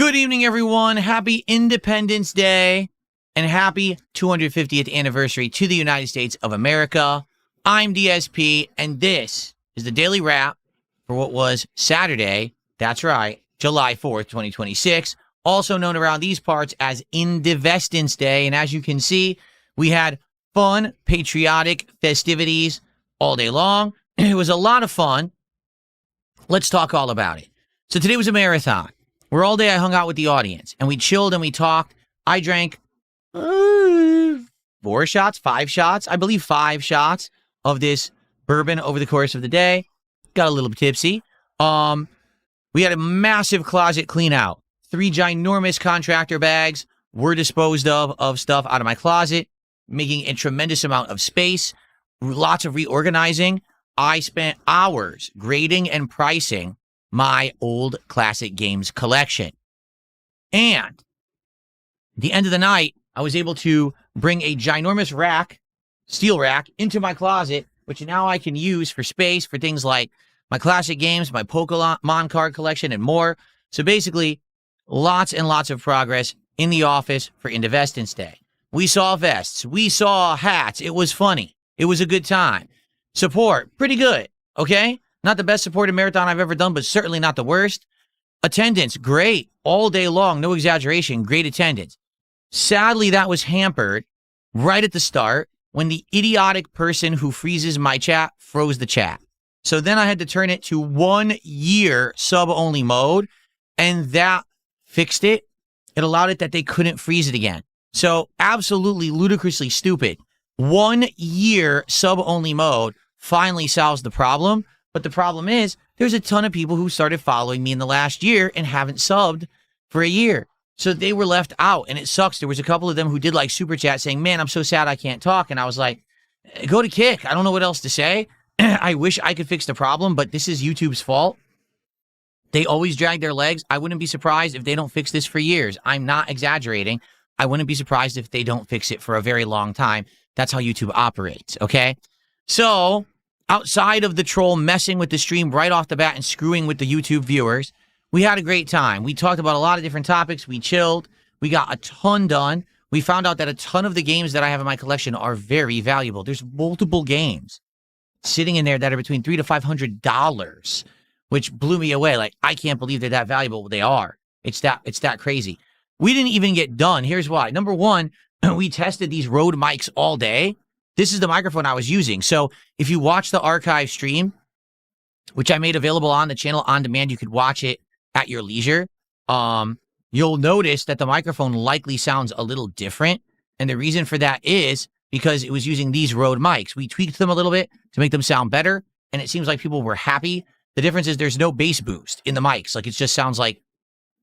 Good evening, everyone. Happy Independence Day and happy 250th anniversary to the United States of America. I'm DSP, and this is the Daily Wrap for what was Saturday. That's right, July 4th, 2026, also known around these parts as Indivestance Day. And as you can see, we had fun, patriotic festivities all day long. It was a lot of fun. Let's talk all about it. So today was a marathon, where all day I hung out with the audience, and we chilled and we talked. I drank 5 shots, I believe 5 shots of this bourbon over the course of the day. Got a little tipsy. We had a massive closet clean out. 3 ginormous contractor bags were disposed of stuff out of my closet, making a tremendous amount of space. Lots of reorganizing. I spent hours grading and pricing my old classic games collection. And at the end of the night, I was able to bring a ginormous rack, steel rack, into my closet, which now I can use for space for things like my classic games, my Pokemon card collection, and more. So basically, lots and lots of progress in the office for Indivestance Day. We saw vests. We saw hats. It was funny. It was a good time. Support, pretty good, okay? Not the best supported marathon I've ever done, but certainly not the worst. Attendance, great. All day long, no exaggeration, great attendance. Sadly, that was hampered right at the start when the idiotic person who freezes my chat froze the chat. So then I had to turn it to 1 year sub-only mode, and that fixed it. It allowed it that they couldn't freeze it again. So absolutely ludicrously stupid. 1 year sub-only mode finally solves the problem. But the problem is, there's a ton of people who started following me in the last year and haven't subbed for a year. So they were left out, and it sucks. There was a couple of them who did like super chat saying, man, I'm so sad I can't talk. And I was like, go to Kick. I don't know what else to say. I wish I could fix the problem, but this is YouTube's fault. They always drag their legs. I wouldn't be surprised if they don't fix this for years. I'm not exaggerating. I wouldn't be surprised if they don't fix it for a very long time. That's how YouTube operates, okay? So outside of the troll messing with the stream right off the bat and screwing with the YouTube viewers, we had a great time. We talked about a lot of different topics. We chilled. We got a ton done. We found out that a ton of the games that I have in my collection are very valuable. There's multiple games sitting in there that are between $300 to $500, which blew me away. Like, I can't believe they're that valuable. They are. It's that crazy. We didn't even get done. Here's why. Number one, we tested these Rode mics all day. This is the microphone I was using. So if you watch the archive stream, which I made available on the channel on demand, you could watch it at your leisure. You'll notice that the microphone likely sounds a little different. And the reason for that is because it was using these Rode mics. We tweaked them a little bit to make them sound better. And it seems like people were happy. The difference is there's no bass boost in the mics. Like, it just sounds like,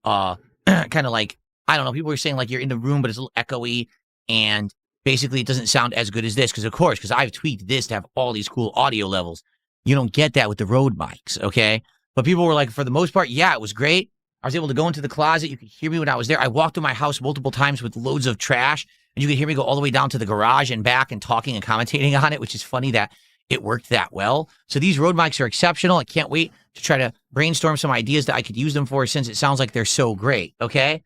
kind of like, I don't know. People were saying like you're in the room, but it's a little echoey. And basically, it doesn't sound as good as this because I've tweaked this to have all these cool audio levels. You don't get that with the Rode mics, okay? But people were like, for the most part, yeah, it was great. I was able to go into the closet. You could hear me when I was there. I walked through my house multiple times with loads of trash, and you could hear me go all the way down to the garage and back and talking and commentating on it, which is funny that it worked that well. So these Rode mics are exceptional. I can't wait to try to brainstorm some ideas that I could use them for since it sounds like they're so great, okay?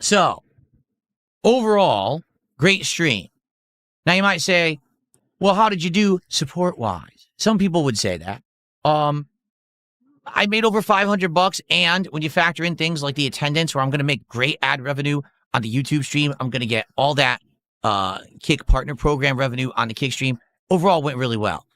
So overall, great stream. Now you might say, well, how did you do support-wise? Some people would say that. I made over $500, and when you factor in things like the attendance, where I'm going to make great ad revenue on the YouTube stream, I'm going to get all that Kick partner program revenue on the Kick stream. Overall, went really well.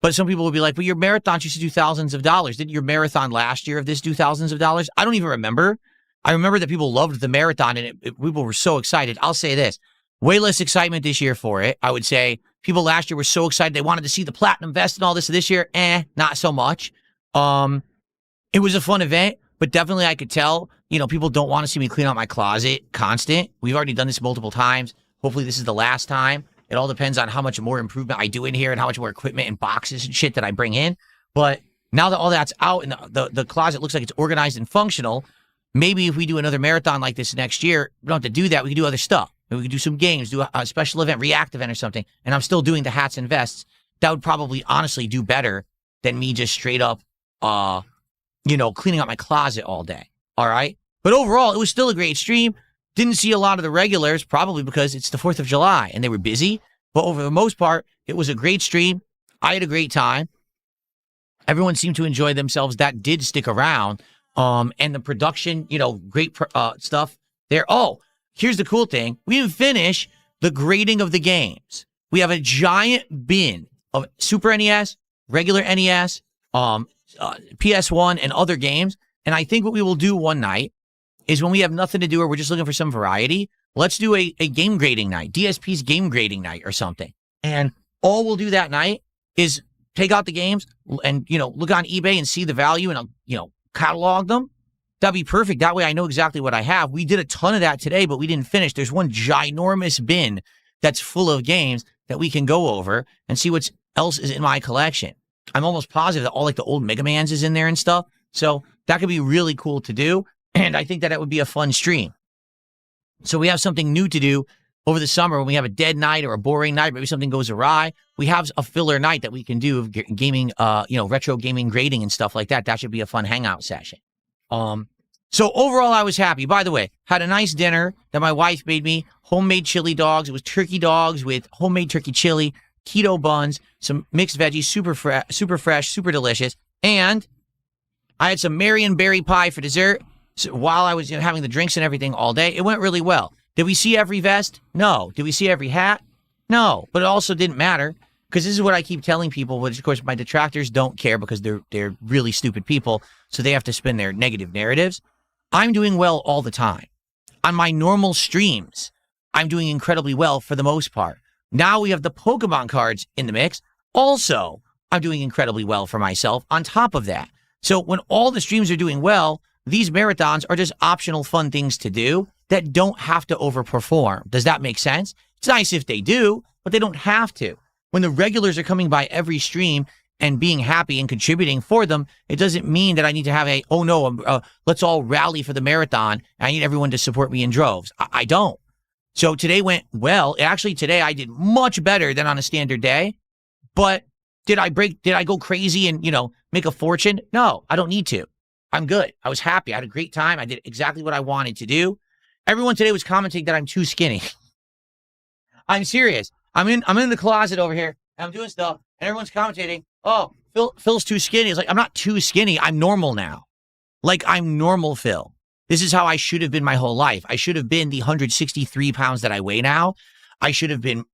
But some people would be like, but your marathons used to do thousands of dollars. Didn't your marathon last year of this do thousands of dollars? I don't even remember. I remember that people loved the marathon, and people were so excited. I'll say this. Way less excitement this year for it. I would say people last year were so excited. They wanted to see the platinum vest and all this. This year, not so much. It was a fun event, but definitely I could tell, people don't want to see me clean out my closet constant. We've already done this multiple times. Hopefully this is the last time. It all depends on how much more improvement I do in here and how much more equipment and boxes and shit that I bring in. But now that all that's out and the closet looks like it's organized and functional, maybe if we do another marathon like this next year, we don't have to do that. We can do other stuff. Maybe we could do some games, do a special event, react event or something. And I'm still doing the hats and vests. That would probably honestly do better than me just straight up cleaning out my closet all day. All right. But overall, it was still a great stream. Didn't see a lot of the regulars, probably because it's the 4th of July and they were busy. But over the most part, it was a great stream. I had a great time. Everyone seemed to enjoy themselves. That did stick around. And the production, great stuff there. Oh, here's the cool thing. We didn't finish the grading of the games. We have a giant bin of Super NES, regular NES, PS1, and other games. And I think what we will do one night is when we have nothing to do or we're just looking for some variety, let's do a game grading night, DSP's game grading night or something. And all we'll do that night is take out the games and, look on eBay and see the value and, catalog them. That'd be perfect. That way I know exactly what I have. We did a ton of that today, but we didn't finish. There's one ginormous bin that's full of games that we can go over and see what else is in my collection. I'm almost positive that all the old Mega Mans is in there and stuff. So that could be really cool to do. And I think that it would be a fun stream. So we have something new to do over the summer when we have a dead night or a boring night, maybe something goes awry. We have a filler night that we can do of gaming, retro gaming grading and stuff like that. That should be a fun hangout session. So overall, I was happy. By the way, had a nice dinner that my wife made me, homemade chili dogs. It was turkey dogs with homemade turkey chili, keto buns, some mixed veggies, super fresh, super delicious. And I had some Marion berry pie for dessert. So while I was having the drinks and everything all day, it went really well. Did we see every vest? No. Did we see every hat? No. But it also didn't matter because this is what I keep telling people, which of course my detractors don't care because they're really stupid people, so they have to spin their negative narratives. I'm doing well all the time. On my normal streams, I'm doing incredibly well for the most part. Now we have the Pokemon cards in the mix. Also, I'm doing incredibly well for myself on top of that. So when all the streams are doing well, these marathons are just optional fun things to do that don't have to overperform. Does that make sense? It's nice if they do, but they don't have to. When the regulars are coming by every stream and being happy and contributing for them, it doesn't mean that I need to have let's all rally for the marathon. I need everyone to support me in droves. I don't. So today went well. Actually, today I did much better than on a standard day. But did I go crazy and, make a fortune? No, I don't need to. I'm good. I was happy. I had a great time. I did exactly what I wanted to do. Everyone today was commenting that I'm too skinny. I'm serious. I'm in the closet over here and I'm doing stuff and everyone's commentating, oh, Phil's too skinny. It's like, I'm not too skinny. I'm normal now. Like, I'm normal, Phil. This is how I should have been my whole life. I should have been the 163 pounds that I weigh now. I should have been,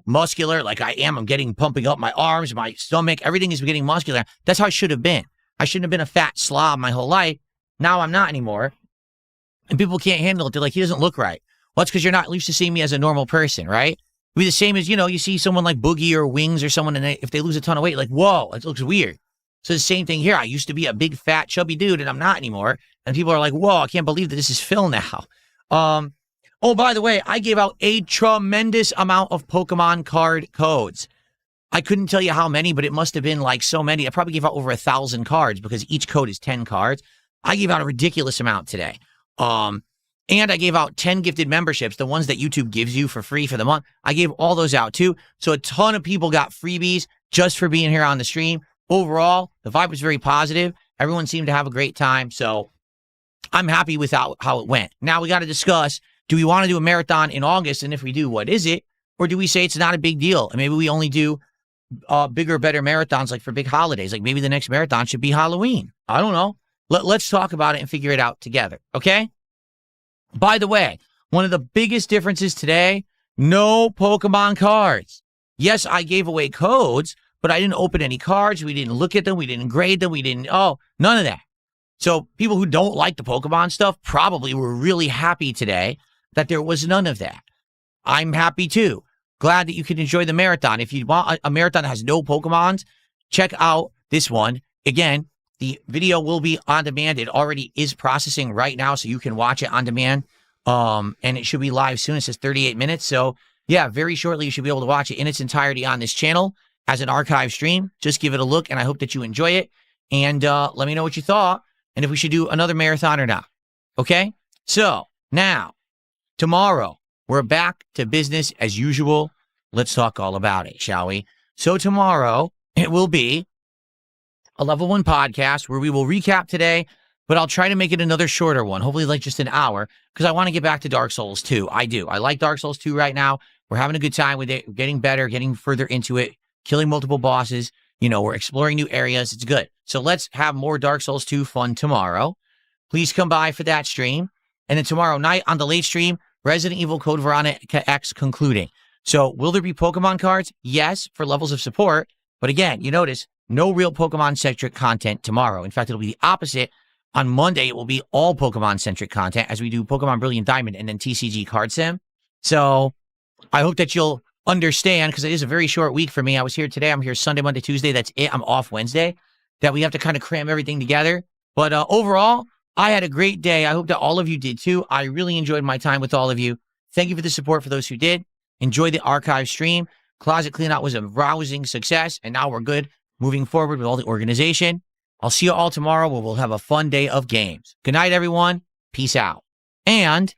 muscular like I am. I'm pumping up my arms, my stomach. Everything is getting muscular. That's how I should have been. I shouldn't have been a fat slob my whole life. Now I'm not anymore. And people can't handle it. They're like, he doesn't look right. Well, it's because you're not used to seeing me as a normal person, right? It'd be the same as, you see someone like Boogie or Wings or someone, and if they lose a ton of weight, like, whoa, it looks weird. So the same thing here. I used to be a big, fat, chubby dude, and I'm not anymore. And people are like, whoa, I can't believe that this is Phil now. Oh, by the way, I gave out a tremendous amount of Pokemon card codes. I couldn't tell you how many, but it must have been like so many. I probably gave out over 1,000 cards because each code is 10 cards. I gave out a ridiculous amount today. And I gave out 10 gifted memberships, the ones that YouTube gives you for free for the month. I gave all those out too. So a ton of people got freebies just for being here on the stream. Overall, the vibe was very positive. Everyone seemed to have a great time. So I'm happy with how it went. Now we got to discuss, do we want to do a marathon in August? And if we do, what is it? Or do we say it's not a big deal? And maybe we only do bigger, better marathons like for big holidays. Like maybe the next marathon should be Halloween. I don't know. Let's talk about it and figure it out together. Okay? By the way, one of the biggest differences today, no Pokemon cards. Yes, I gave away codes, but I didn't open any cards. We didn't look at them. We didn't grade them. None of that. So people who don't like the Pokemon stuff probably were really happy today that there was none of that. I'm happy too. Glad that you can enjoy the marathon. If you want a marathon that has no Pokemons, check out this one. Again, the video will be on demand. It already is processing right now, so you can watch it on demand. And it should be live soon. It says 38 minutes. So yeah, very shortly you should be able to watch it in its entirety on this channel as an archive stream. Just give it a look, and I hope that you enjoy it. And let me know what you thought, and if we should do another marathon or not. Okay? So now, tomorrow, we're back to business as usual. Let's talk all about it, shall we? So tomorrow, it will be a level 1 podcast where we will recap today, but I'll try to make it another shorter one, hopefully like just an hour, because I want to get back to Dark Souls 2. I do. I like Dark Souls 2 right now. We're having a good time with it. We're getting better, getting further into it, killing multiple bosses. We're exploring new areas. It's good. So let's have more Dark Souls 2 fun tomorrow. Please come by for that stream. And then tomorrow night on the late stream, Resident Evil Code Veronica X concluding. So will there be Pokemon cards? Yes, for levels of support. But again, you notice no real Pokemon-centric content tomorrow. In fact, it'll be the opposite. On Monday, it will be all Pokemon-centric content as we do Pokemon Brilliant Diamond and then TCG Card Sim. So I hope that you'll understand, because it is a very short week for me. I was here today. I'm here Sunday, Monday, Tuesday. That's it. I'm off Wednesday. That we have to kind of cram everything together. But overall, I had a great day. I hope that all of you did too. I really enjoyed my time with all of you. Thank you for the support for those who did. Enjoy the archive stream. Closet Cleanout was a rousing success, and now we're good moving forward with all the organization. I'll see you all tomorrow where we'll have a fun day of games. Good night, everyone. Peace out. And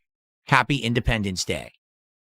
happy Independence Day.